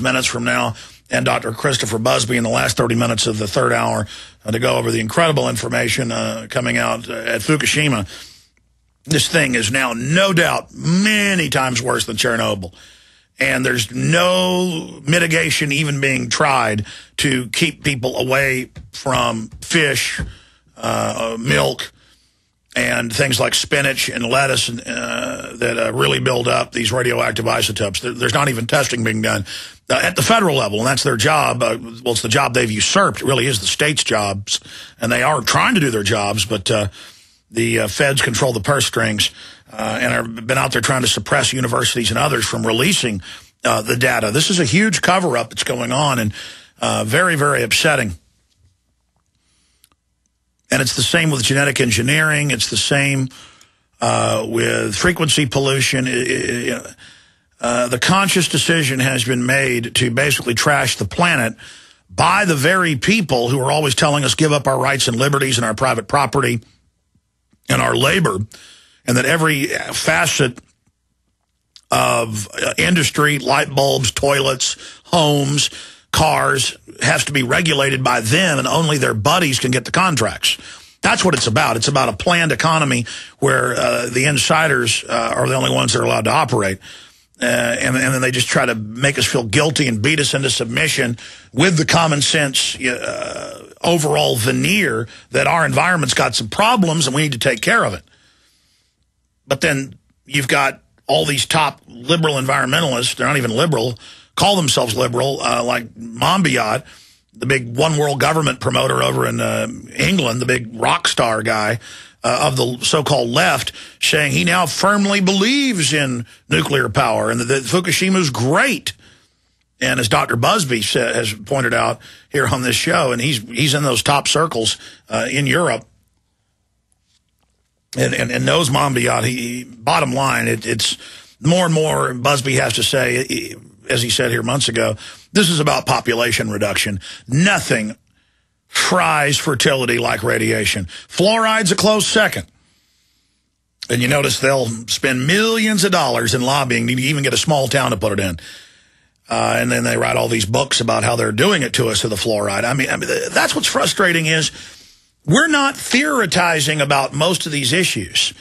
minutes from now, and Dr. Christopher Busby in the last 30 minutes of the third hour to go over the incredible information coming out at Fukushima. This thing is now, no doubt, many times worse than Chernobyl. And there's no mitigation even being tried to keep people away from fish, milk, and things like spinach and lettuce that really build up these radioactive isotopes. There's not even testing being done at the federal level, and that's their job. Well, it's the job they've usurped. It really is the state's jobs, and they are trying to do their jobs, but the feds control the purse strings and have been out there trying to suppress universities and others from releasing the data. This is a huge cover-up that's going on, and very, very upsetting. And it's the same with genetic engineering. It's the same with frequency pollution. The conscious decision has been made to basically trash the planet by the very people who are always telling us give up our rights and liberties and our private property and our labor, and that every facet of industry, light bulbs, toilets, homes, cars, has to be regulated by them, and only their buddies can get the contracts. That's what it's about. It's about a planned economy where the insiders are the only ones that are allowed to operate. And then they just try to make us feel guilty and beat us into submission with the common sense overall veneer that our environment's got some problems and we need to take care of it. But then you've got all these top liberal environmentalists, they're not even liberal, call themselves liberal, like Monbiot, the big one world government promoter over in England, the big rock star guy of the so-called left, saying he now firmly believes in nuclear power and that Fukushima's great. And as Dr. Busby has pointed out here on this show, and he's in those top circles in Europe, and knows Monbiot, bottom line, it's more and more Busby has to say, as he said here months ago, this is about population reduction. Nothing fries fertility like radiation. Fluoride's a close second. And you notice they'll spend millions of dollars in lobbying to even get a small town to put it in. And then they write all these books about how they're doing it to us, to the fluoride. I mean, that's what's frustrating is we're not theorizing about most of these issues.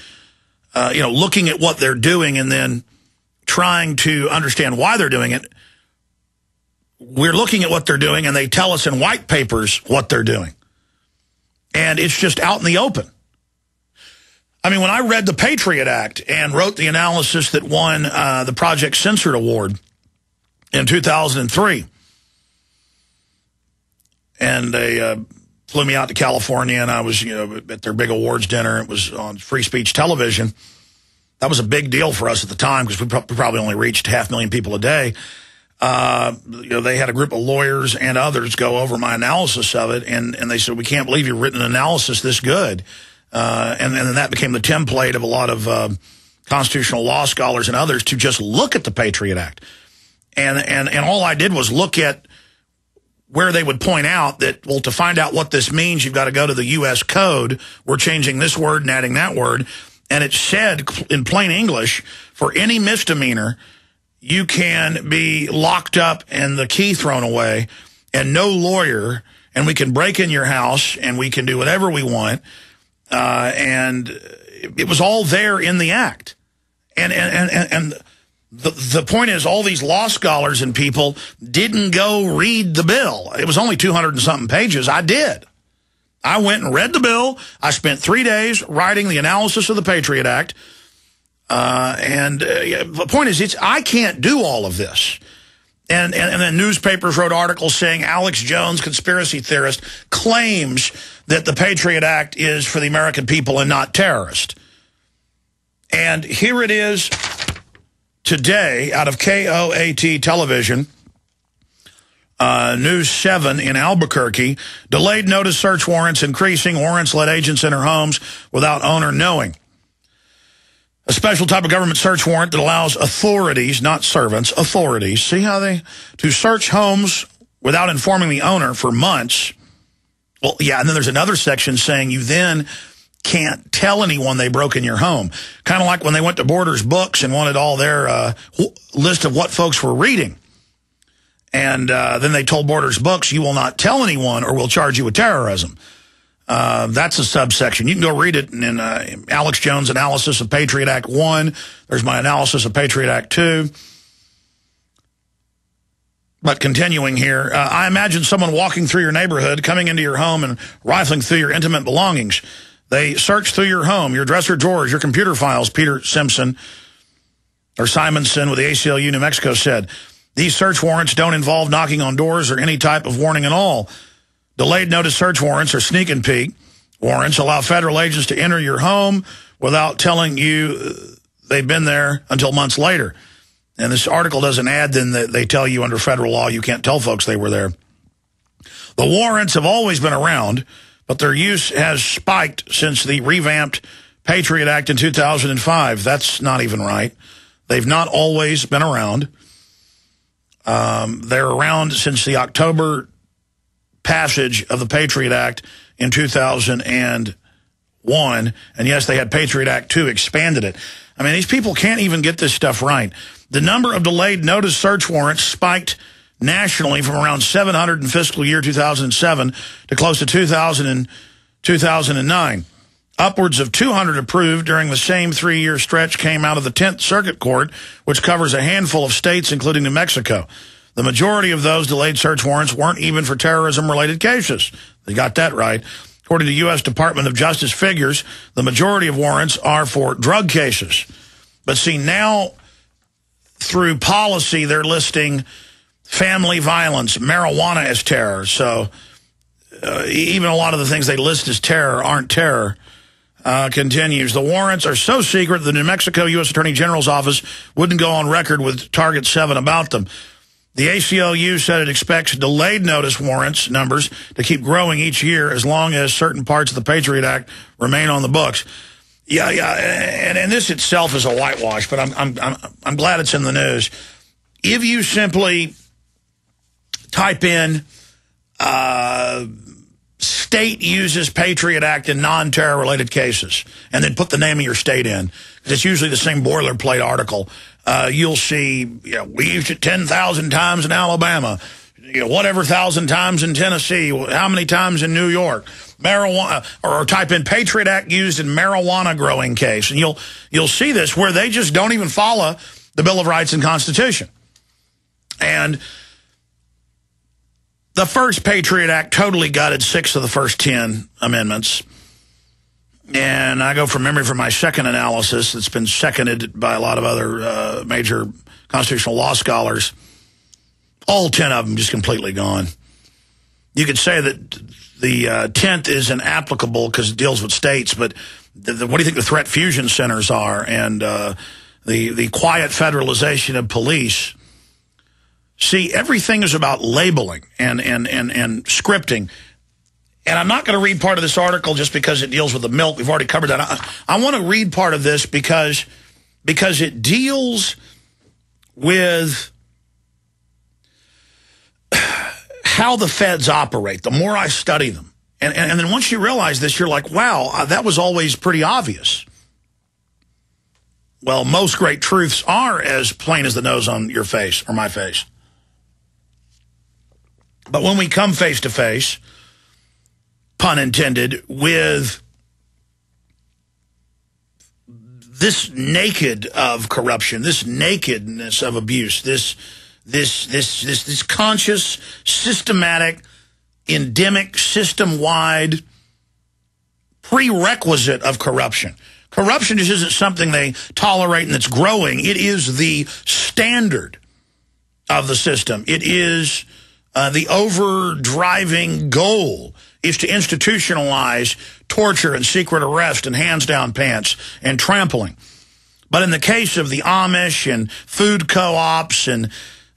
Looking at what they're doing and then trying to understand why they're doing it. We're looking at what they're doing, and they tell us in white papers what they're doing. And it's just out in the open. I mean, when I read the Patriot Act and wrote the analysis that won the Project Censored Award in 2003, and they flew me out to California, and I was, at their big awards dinner. It was on free speech television. That was a big deal for us at the time because we probably only reached 500,000 people a day. They had a group of lawyers and others go over my analysis of it, and they said, we can't believe you've written an analysis this good. And then that became the template of a lot of constitutional law scholars and others to just look at the Patriot Act. And all I did was look at where they would point out that, well, to find out what this means, you've got to go to the U.S. Code. We're changing this word and adding that word. And it said in plain English, for any misdemeanor, you can be locked up and the key thrown away and no lawyer, and we can break in your house and we can do whatever we want. And it was all there in the act. And the point is, all these law scholars and people didn't go read the bill. It was only 200 and something pages. I did. I went and read the bill. I spent 3 days writing the analysis of the Patriot Act. The point is, I can't do all of this. And then newspapers wrote articles saying Alex Jones, conspiracy theorist, claims that the Patriot Act is for the American people and not terrorist. And here it is today out of KOAT television, News 7 in Albuquerque. Delayed notice search warrants increasing. Warrants let agents enter homes without owner knowing. A special type of government search warrant that allows authorities, not servants, authorities, see how to search homes without informing the owner for months. Well, yeah, and then there's another section saying you then can't tell anyone they broke in your home. Kind of like when they went to Borders Books and wanted all their list of what folks were reading. And then they told Borders Books, you will not tell anyone or we'll charge you with terrorism. That's a subsection. You can go read it in Alex Jones' analysis of Patriot Act 1. There's my analysis of Patriot Act 2. But continuing here, I imagine someone walking through your neighborhood, coming into your home and rifling through your intimate belongings. They search through your home, your dresser drawers, your computer files, Peter Simonson with the ACLU New Mexico said. These search warrants don't involve knocking on doors or any type of warning at all. Delayed notice search warrants or sneak and peek warrants allow federal agents to enter your home without telling you they've been there until months later. And this article doesn't add then that they tell you under federal law you can't tell folks they were there. The warrants have always been around, but their use has spiked since the revamped Patriot Act in 2005. That's not even right. They've not always been around. They're around since the October passage of the Patriot Act in 2001. And yes, they had Patriot Act 2, expanded it. I mean, these people can't even get this stuff right. The number of delayed notice search warrants spiked nationally from around 700 in fiscal year 2007 to close to 2,000 in 2009. Upwards of 200 approved during the same 3-year stretch came out of the 10th Circuit Court, which covers a handful of states, including New Mexico. The majority of those delayed search warrants weren't even for terrorism-related cases. They got that right. According to U.S. Department of Justice figures, the majority of warrants are for drug cases. But see, now, through policy, they're listing family violence, marijuana as terror. So even a lot of the things they list as terror aren't terror. Continues. The warrants are so secret the New Mexico U.S. Attorney General's office wouldn't go on record with Target 7 about them. The ACLU said it expects delayed notice warrants numbers to keep growing each year as long as certain parts of the Patriot Act remain on the books. Yeah, and this itself is a whitewash, but I'm glad it's in the news. If you simply type in state uses Patriot Act in non-terror related cases, and then put the name of your state in, because it's usually the same boilerplate article, you'll see, we used it 10,000 times in Alabama, whatever 1,000 times in Tennessee, how many times in New York, marijuana, or type in Patriot Act used in marijuana growing case, and you'll see this where they just don't even follow the Bill of Rights and Constitution. And the first Patriot Act totally gutted 6 of the first 10 amendments. And I go from memory for my second analysis that's been seconded by a lot of other major constitutional law scholars. All 10 of them just completely gone. You could say that the 10th is inapplicable because it deals with states, but what do you think the threat fusion centers are and the quiet federalization of police? See, everything is about labeling and scripting. And I'm not going to read part of this article just because it deals with the milk. We've already covered that. I want to read part of this because it deals with how the feds operate. The more I study them. And then once you realize this, you're like, wow, that was always pretty obvious. Well, most great truths are as plain as the nose on your face or my face. But when we come face to face, pun intended, with this naked of corruption, this nakedness of abuse, this conscious, systematic, endemic, system-wide prerequisite of corruption. Corruption just isn't something they tolerate and that's growing. It is the standard of the system. It is the overdriving goal is to institutionalize torture and secret arrest and hands down pants and trampling. But in the case of the Amish and food co-ops and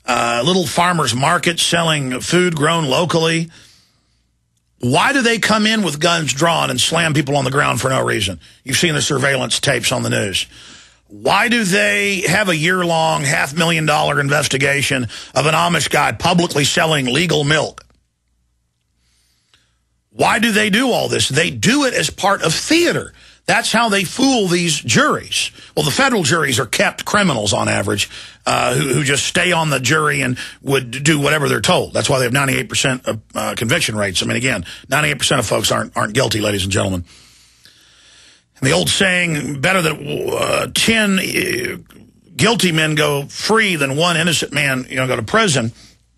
little farmers markets selling food grown locally, why do they come in with guns drawn and slam people on the ground for no reason? You've seen the surveillance tapes on the news. Why do they have a year-long, $500,000 investigation of an Amish guy publicly selling legal milk? Why do they do all this? They do it as part of theater. That's how they fool these juries. Well, the federal juries are kept criminals on average, who just stay on the jury and would do whatever they're told. That's why they have 98% of conviction rates. I mean, again, 98% of folks aren't guilty, ladies and gentlemen. And the old saying, better that 10 guilty men go free than one innocent man, go to prison.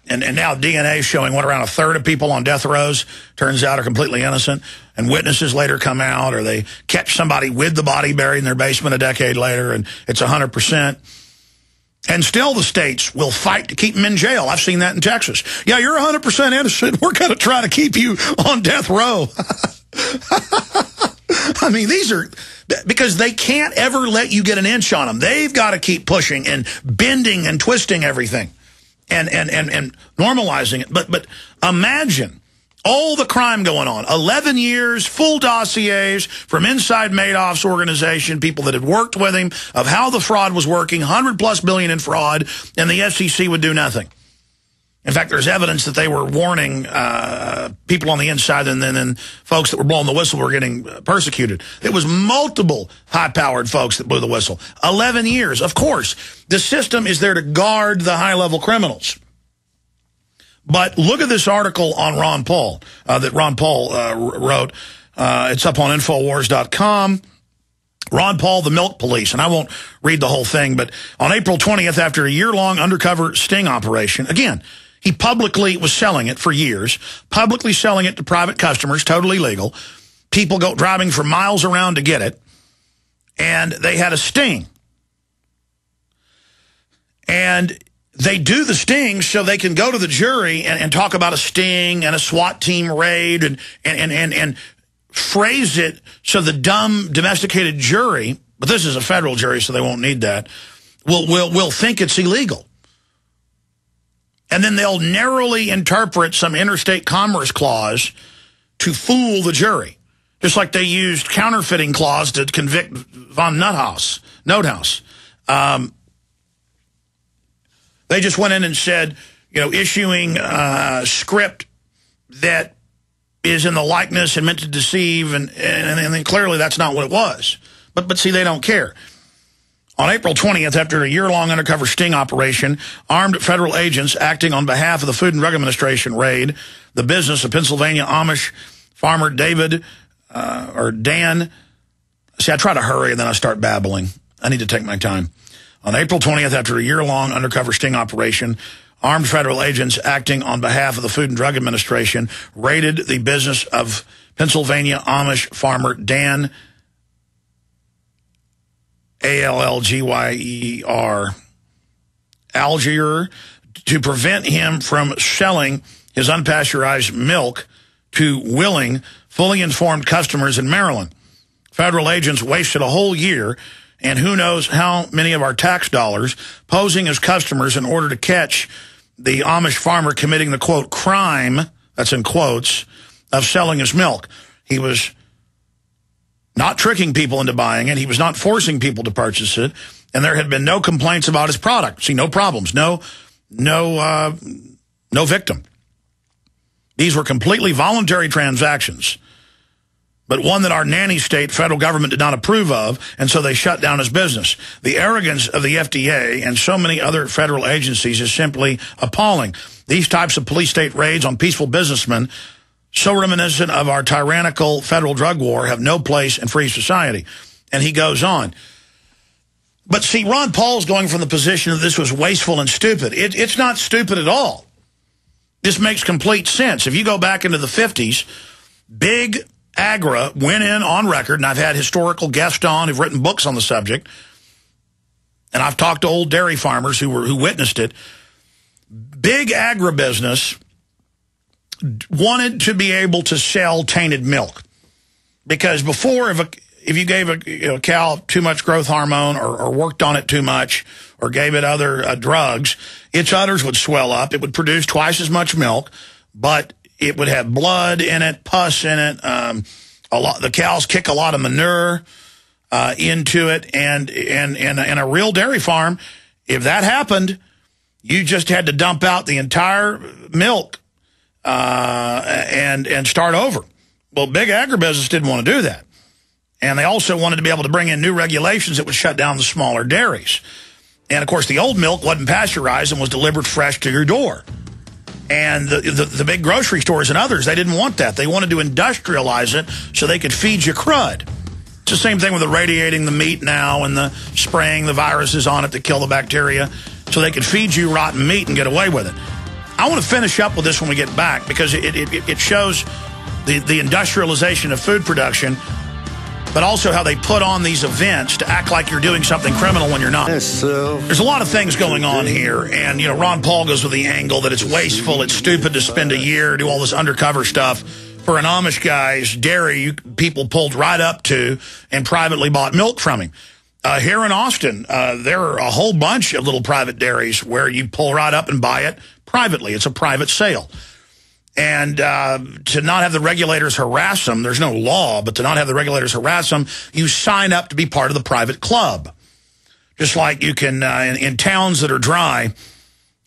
And now DNA is showing what around a third of people on death rows turns out are completely innocent. And witnesses later come out, or they catch somebody with the body buried in their basement a decade later, and it's 100%. And still the states will fight to keep them in jail. I've seen that in Texas. Yeah, you're 100% innocent. We're going to try to keep you on death row. I mean, these are, because they can't ever let you get an inch on them. They've got to keep pushing and bending and twisting everything and normalizing it. But imagine all the crime going on. 11 years, full dossiers from inside Madoff's organization, people that had worked with him, of how the fraud was working, $100+ billion in fraud, and the FCC would do nothing. In fact, there's evidence that they were warning people on the inside, and then folks that were blowing the whistle were getting persecuted. It was multiple high-powered folks that blew the whistle. 11 years. Of course, the system is there to guard the high-level criminals. But look at this article on Ron Paul that Ron Paul wrote. It's up on Infowars.com. Ron Paul, the Milk Police. And I won't read the whole thing, but on April 20th, after a year-long undercover sting operation, again, he publicly was selling it for years, publicly selling it to private customers, totally legal. People go driving for miles around to get it. And they had a sting. And they do the sting so they can go to the jury and talk about a sting and a SWAT team raid and phrase it so the dumb domesticated jury, but this is a federal jury so they won't need that, will think it's illegal. And then they'll narrowly interpret some interstate commerce clause to fool the jury. Just like they used counterfeiting clause to convict von Nothouse. They just went in and said, issuing script that is in the likeness and meant to deceive, and then clearly that's not what it was. But see, they don't care. On April 20th, after a year-long undercover sting operation, armed federal agents acting on behalf of the Food and Drug Administration raid the business of Pennsylvania Amish farmer Dan. See, I try to hurry and then I start babbling. I need to take my time. On April 20th, after a year-long undercover sting operation, armed federal agents acting on behalf of the Food and Drug Administration raided the business of Pennsylvania Amish farmer Dan, Allgyer, Algier, to prevent him from selling his unpasteurized milk to willing, fully informed customers in Maryland. Federal agents wasted a whole year and who knows how many of our tax dollars posing as customers in order to catch the Amish farmer committing the, quote, crime, that's in quotes, of selling his milk. He was not tricking people into buying it. He was not forcing people to purchase it. And there had been no complaints about his product. See, no problems, no victim. These were completely voluntary transactions, but one that our nanny state federal government did not approve of, and so they shut down his business. The arrogance of the FDA and so many other federal agencies is simply appalling. These types of police state raids on peaceful businessmen, so reminiscent of our tyrannical federal drug war, have no place in free society. And he goes on. But see, Ron Paul's going from the position that this was wasteful and stupid. It's not stupid at all. This makes complete sense. If you go back into the 50s, Big Agra went in on record, and I've had historical guests on who've written books on the subject, and I've talked to old dairy farmers who witnessed it. Big agribusiness wanted to be able to sell tainted milk, because before, if you gave a cow too much growth hormone or worked on it too much or gave it other drugs, its udders would swell up. It would produce twice as much milk, but it would have blood in it, pus in it. The cows kick a lot of manure into it, and in a real dairy farm, if that happened, you just had to dump out the entire milk and start over. Well, big agribusiness didn't want to do that. And they also wanted to be able to bring in new regulations that would shut down the smaller dairies. And, of course, the old milk wasn't pasteurized and was delivered fresh to your door. And the big grocery stores and others, they didn't want that. They wanted to industrialize it so they could feed you crud. It's the same thing with the radiating the meat now and the spraying the viruses on it to kill the bacteria so they could feed you rotten meat and get away with it. I want to finish up with this when we get back because it shows the industrialization of food production, but also how they put on these events to act like you're doing something criminal when you're not. There's a lot of things going on here, and you know, Ron Paul goes with the angle that it's wasteful, it's stupid to spend a year, do all this undercover stuff. For an Amish guy's dairy, people pulled right up to and privately bought milk from him. Here in Austin, there are a whole bunch of little private dairies where you pull right up and buy it privately. It's a private sale. And to not have the regulators harass them, there's no law, but to not have the regulators harass them, you sign up to be part of the private club. Just like you can, in towns that are dry,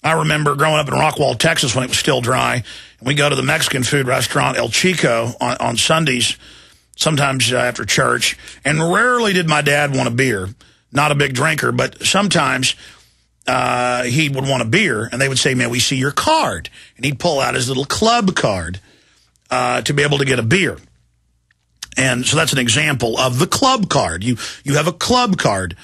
I remember growing up in Rockwall, Texas when it was still dry, and we go to the Mexican food restaurant El Chico on Sundays, sometimes after church, and rarely did my dad want a beer. Not a big drinker, but sometimes he would want a beer, and they would say, man, we see your card. And he'd pull out his little club card to be able to get a beer. And so that's an example of the club card. You have a club card,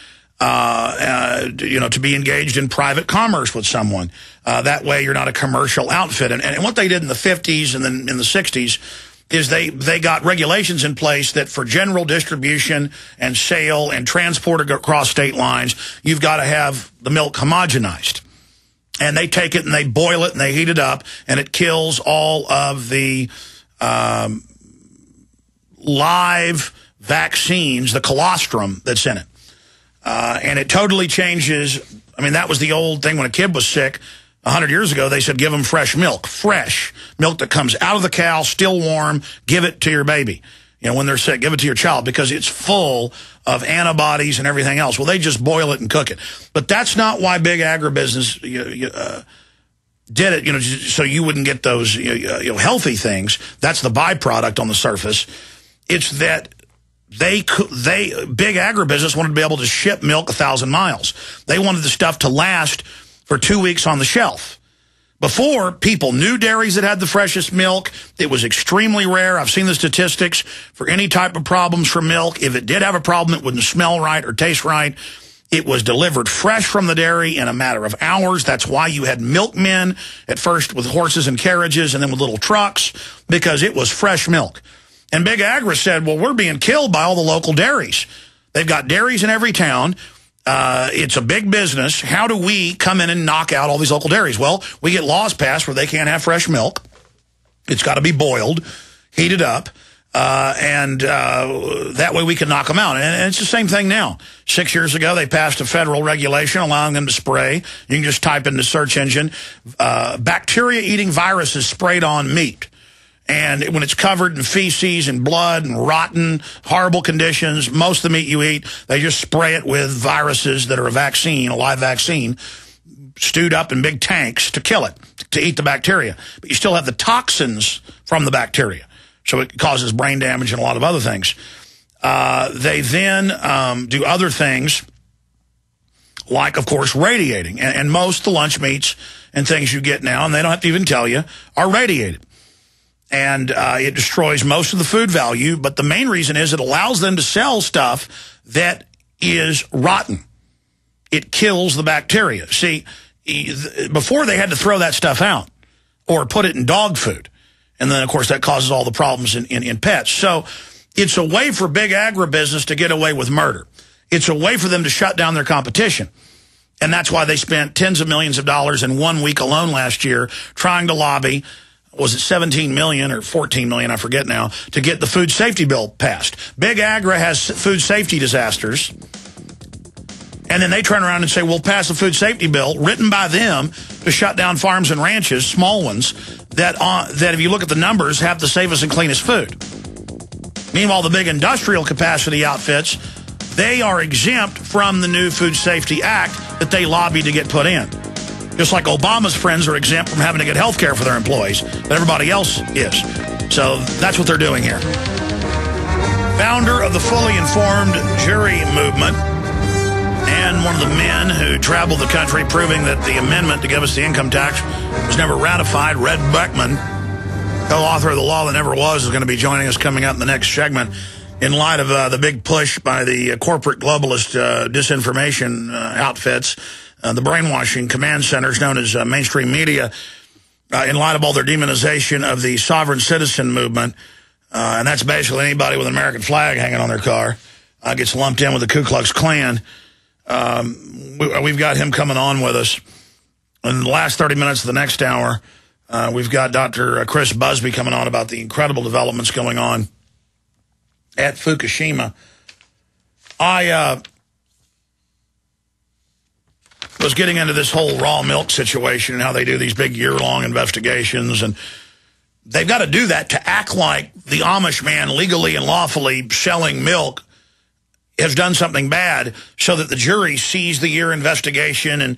you know, to be engaged in private commerce with someone. That way you're not a commercial outfit. And what they did in the 50s and then in the 60s is they got regulations in place that for general distribution and sale and transport across state lines, you've got to have the milk homogenized. And they take it and they boil it and they heat it up, and it kills all of the live vaccines, the colostrum that's in it. And it totally changes. I mean, that was the old thing when a kid was sick. 100 years ago, they said, give them fresh milk that comes out of the cow, still warm, give it to your baby. You know, when they're sick, give it to your child because it's full of antibodies and everything else. Well, they just boil it and cook it. But that's not why big agribusiness did it, you know, so you wouldn't get those healthy things. That's the byproduct on the surface. It's that big agribusiness wanted to be able to ship milk 1,000 miles. They wanted the stuff to last for 2 weeks on the shelf. Before, people knew dairies that had the freshest milk. It was extremely rare. I've seen the statistics for any type of problems for milk. If it did have a problem, it wouldn't smell right or taste right. It was delivered fresh from the dairy in a matter of hours. That's why you had milkmen at first with horses and carriages and then with little trucks, because it was fresh milk. And Big Agri said, well, we're being killed by all the local dairies. They've got dairies in every town. It's a big business. How do we come in and knock out all these local dairies? Well, we get laws passed where they can't have fresh milk. It's got to be boiled, heated up, and that way we can knock them out. And it's the same thing now. 6 years ago, they passed a federal regulation allowing them to spray. You can just type in the search engine, bacteria-eating viruses sprayed on meat. And when it's covered in feces and blood and rotten, horrible conditions, most of the meat you eat, they just spray it with viruses that are a vaccine, a live vaccine, stewed up in big tanks to kill it, to eat the bacteria. But you still have the toxins from the bacteria. So it causes brain damage and a lot of other things. They then do other things like, of course, radiating. And most of the lunch meats and things you get now, and they don't have to even tell you, are radiated. And it destroys most of the food value, but the main reason is it allows them to sell stuff that is rotten. It kills the bacteria. See, before they had to throw that stuff out or put it in dog food. And then, of course, that causes all the problems in pets. So it's a way for big agribusiness to get away with murder. It's a way for them to shut down their competition. And that's why they spent tens of millions of dollars in 1 week alone last year trying to lobby, was it 17 million or 14 million, I forget now, to get the food safety bill passed. Big Agri has food safety disasters, and then they turn around and say, we'll pass a food safety bill written by them to shut down farms and ranches, small ones, that if you look at the numbers, have the safest and cleanest food. Meanwhile, the big industrial capacity outfits, they are exempt from the new Food Safety Act that they lobbied to get put in. Just like Obama's friends are exempt from having to get health care for their employees, but everybody else is. So that's what they're doing here. founder of the fully informed jury movement, and one of the men who traveled the country proving that the amendment to give us the income tax was never ratified, Red Beckman, co-author of The Law That Never Was, is going to be joining us coming up in the next segment in light of the big push by the corporate globalist disinformation outfits, the brainwashing command centers known as mainstream media, in light of all their demonization of the sovereign citizen movement. And that's basically anybody with an American flag hanging on their car gets lumped in with the Ku Klux Klan. We've got him coming on with us. In the last 30 minutes of the next hour, we've got Dr. Chris Busby coming on about the incredible developments going on at Fukushima. I was getting into this whole raw milk situation and how they do these big year-long investigations, and they've got to do that to act like the Amish man legally and lawfully selling milk has done something bad, so that the jury sees the year investigation, and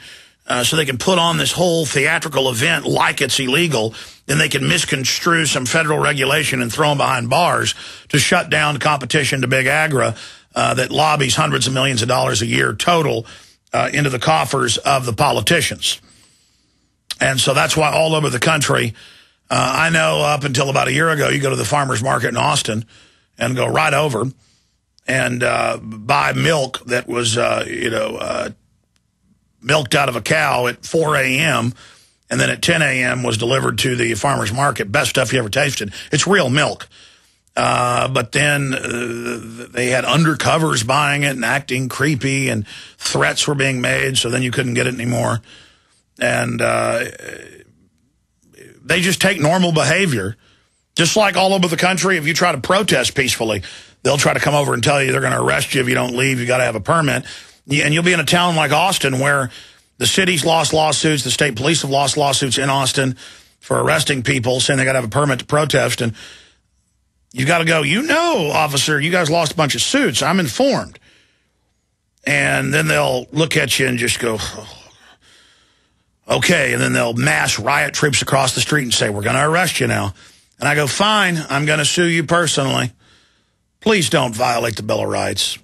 so they can put on this whole theatrical event like it's illegal. Then they can misconstrue some federal regulation and throw them behind bars to shut down competition to big agra that lobbies hundreds of millions of dollars a year total into the coffers of the politicians. And so that's why all over the country, I know up until about a year ago, you go to the farmer's market in Austin and go right over and buy milk that was, milked out of a cow at 4 a.m., and then at 10 a.m. was delivered to the farmer's market. Best stuff you ever tasted. It's real milk. But then they had undercovers buying it and acting creepy, and threats were being made, so then you couldn't get it anymore. And they just take normal behavior. Just like all over the country, if you try to protest peacefully, they'll try to come over and tell you they're going to arrest you if you don't leave. You got to have a permit. And you'll be in a town like Austin where the city's lost lawsuits, the state police have lost lawsuits in Austin for arresting people, saying they got to have a permit to protest. And you got to go, officer, you guys lost a bunch of suits. I'm informed. And then they'll look at you and just go, oh, okay. And then they'll mass riot troops across the street and say, we're going to arrest you now. And I go, fine, I'm going to sue you personally. Please don't violate the Bill of Rights.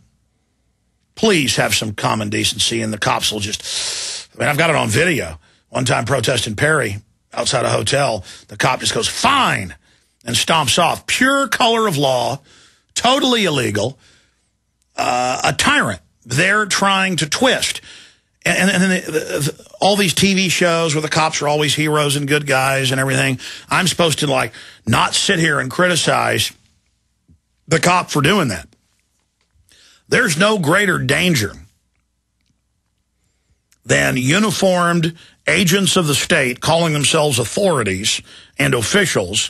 Please have some common decency, and the cops will just, I've got it on video. One time protesting Perry outside a hotel, the cop just goes, fine, and stomps off. Pure color of law, totally illegal, a tyrant. They're trying to twist. And then all these TV shows where the cops are always heroes and good guys and everything, I'm supposed to, not sit here and criticize the cop for doing that. There's no greater danger than uniformed agents of the state calling themselves authorities and officials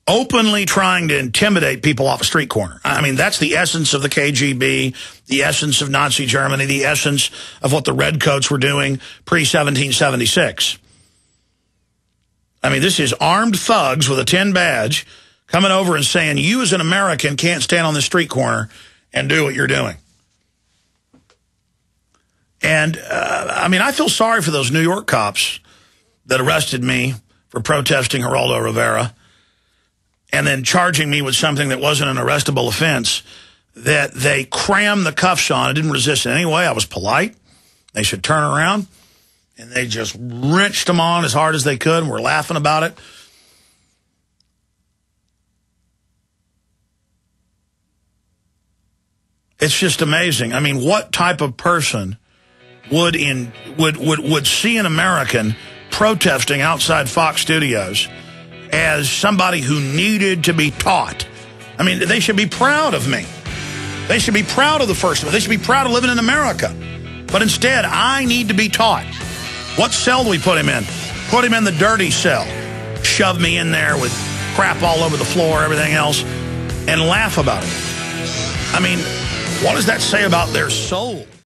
openly trying to intimidate people off a street corner. I mean, that's the essence of the KGB, the essence of Nazi Germany, the essence of what the Redcoats were doing pre-1776. I mean, this is armed thugs with a tin badge coming over and saying, you as an American can't stand on the street corner and do what you're doing. And, I feel sorry for those New York cops that arrested me for protesting Geraldo Rivera and then charging me with something that wasn't an arrestable offense, that they crammed the cuffs on. I didn't resist in any way. I was polite. They should turn around. And they just wrenched them on as hard as they could, and we're laughing about it. It's just amazing. I mean, what type of person would see an American protesting outside Fox Studios as somebody who needed to be taught? I mean, they should be proud of me. They should be proud of the First Amendment. They should be proud of living in America. But instead, I need to be taught. What cell do we put him in? Put him in the dirty cell. Shove me in there with crap all over the floor, everything else, and laugh about it. I mean, what does that say about their soul?